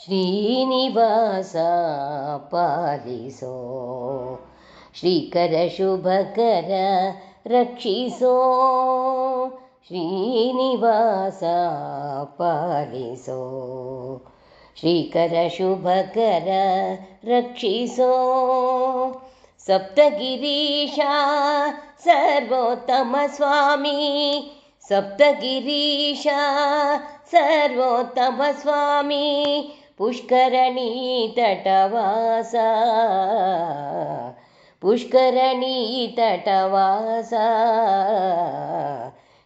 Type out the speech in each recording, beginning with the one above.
ಶ್ರೀನಿವಾಸ ಪಾಲಿಸೋ, ಶ್ರೀಕರ ಶುಭಕರ ರಕ್ಷಿಸೋ. ಶ್ರೀನಿವಾಸ ಪಾಲಿಸೋ, ಶ್ರೀಕರ ಶುಭಕರ ರಕ್ಷಿಸೋ. ಸಪ್ತಗಿರೀಶ ಸರ್ವೋತ್ತಮ ಸ್ವಾಮಿ, ಸಪ್ತಗಿರೀಶ ಸರ್ವೋತ್ತಮ ಸ್ವಾಮಿ, ಪುಷ್ಕರಣಿ ತಟವಾಸ, ಪುಷ್ಕರಣಿ ತಟವಾಸ.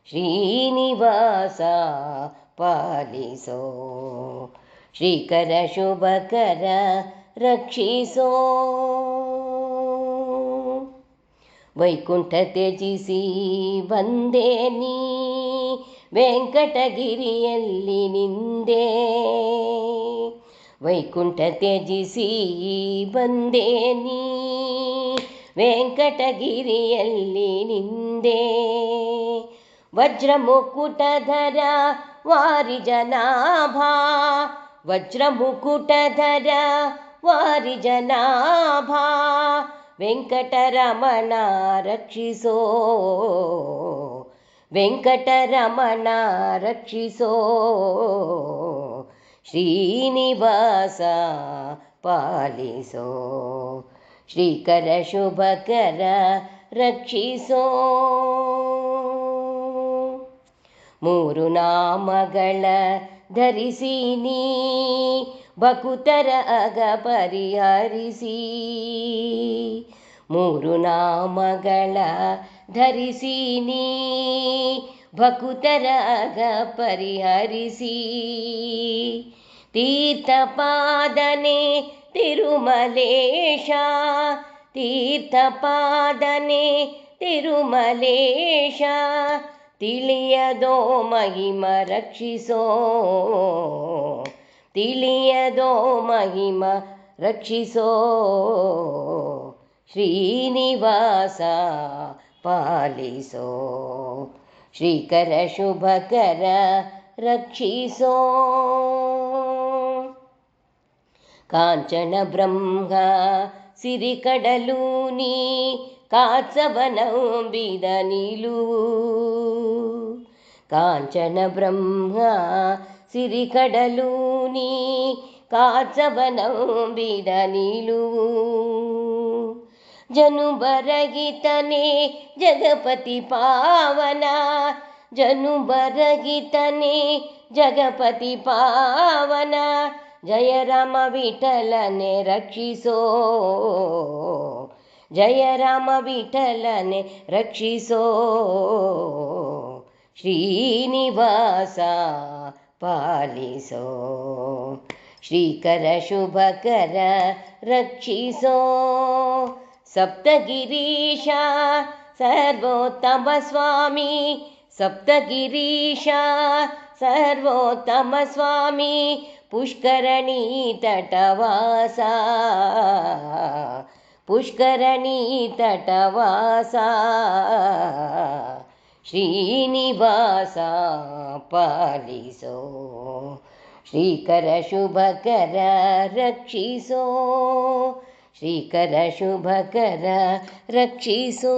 ಶ್ರೀನಿವಾಸ ಪಾಲಿಸೋ, ಶ್ರೀಕರ ಶುಭಕರ ರಕ್ಷಿಸೋ. ವೈಕುಂಠ ತ್ಯಜಿಸಿ ಬಂದೆ ನೀ, ವೆಂಕಟಗಿರಿಯಲ್ಲಿ ನಿಂದೆ. ವೈಕುಂಠ ತ್ಯಜಿಸಿ ಬಂದೆ ನೀ, ವೆಂಕಟಗಿರಿಯಲ್ಲಿ ನಿಂದೆ. ವಜ್ರ ಮುಕುಟಧರ ವಾರಿಜನಾಭ, ವಜ್ರ ಮುಕುಟಧರ ವಾರಿಜನಾಭ, ವೆಂಕಟರಮಣ ರಕ್ಷಿಸೋ, ವೆಂಕಟರಮಣ ರಕ್ಷಿಸೋ. ಶ್ರೀನಿವಾಸ ಪಾಲಿಸೋ, ಶ್ರೀಕರ ಶುಭಕರ ರಕ್ಷಿಸೋ. ಮೂರು ನಾಮಗಳ ಧರಿಸಿ ನೀ, ಭಕುತರ ಅಗ ಪರಿಹರಿಸಿ. ಮೂರು ನಾಮಗಳ ಧರಿಸಿ ನೀ, ಭಕುತರ ಅಗ ಪರಿಹರಿಸಿ. ತೀರ್ಥಪಾದನೆ ತಿರುಮಲೇಶ, ತೀರ್ಥಪಾದನೆ ತಿರುಮಲೇಶ, ತಿಳಿಯದೋ ಮಹಿಮ ರಕ್ಷಿಸೋ, ತಿಳಿಯದೋ ಮಹಿಮ ರಕ್ಷಿಸೋ. ಶ್ರೀನಿವಾಸ ಪಾಲಿಸೋ, ಶ್ರೀಕರ ಶುಭಕರ ರಕ್ಷಿಸೋ. ಕಾಂಚನ ಬ್ರಹ್ಮ ಸಿರಿಕಡಲು ನೀ, ಕಾತ್ಸವನಂಬಿದ ನಿಲುವು. ಕಾಂಚನ ಬ್ರಹ್ಮ ಸಿರಿಕಡಲು ನೀ, ಕಾತ್ಸವನಂಬಿದ ನಿಲುವು. ಜನುಬರಹಿತನೇ ಜಗಪತಿ ಪಾವನ, ಜನುಬರಹಿತನೇ ಜಗಪತಿ ಪಾವನ, ಜಯ ರಾಮ ವಿಠಲನೆ ರಕ್ಷಿಸೋ, ಜಯ ರಾಮ ವಿಠಲನೆ ರಕ್ಷಿಸೋ. ಶ್ರೀನಿವಾಸ ಪಾಲಿಸೋ, ಶ್ರೀಕರ ಶುಭಕರ ರಕ್ಷಿಸೋ. ಸಪ್ತಗಿರೀಶ ಸರ್ವೋತ್ತಮ ಸ್ವಾಮಿ, ಸಪ್ತಗಿರೀಶ ಸರ್ವೋತ್ತಮ ಸ್ವಾಮಿ, ಪುಷ್ಕರಣಿ ತಟವಾಸ, ಪುಷ್ಕರಣಿ ತಟವಾಸ. ಶ್ರೀನಿವಾಸ ಪಾಲಿಸೋ, ಶ್ರೀಕರ ಶುಭಕರ ರಕ್ಷಿಸೋ, ಶ್ರೀಕರ ಶುಭಕರ ರಕ್ಷಿಸೋ.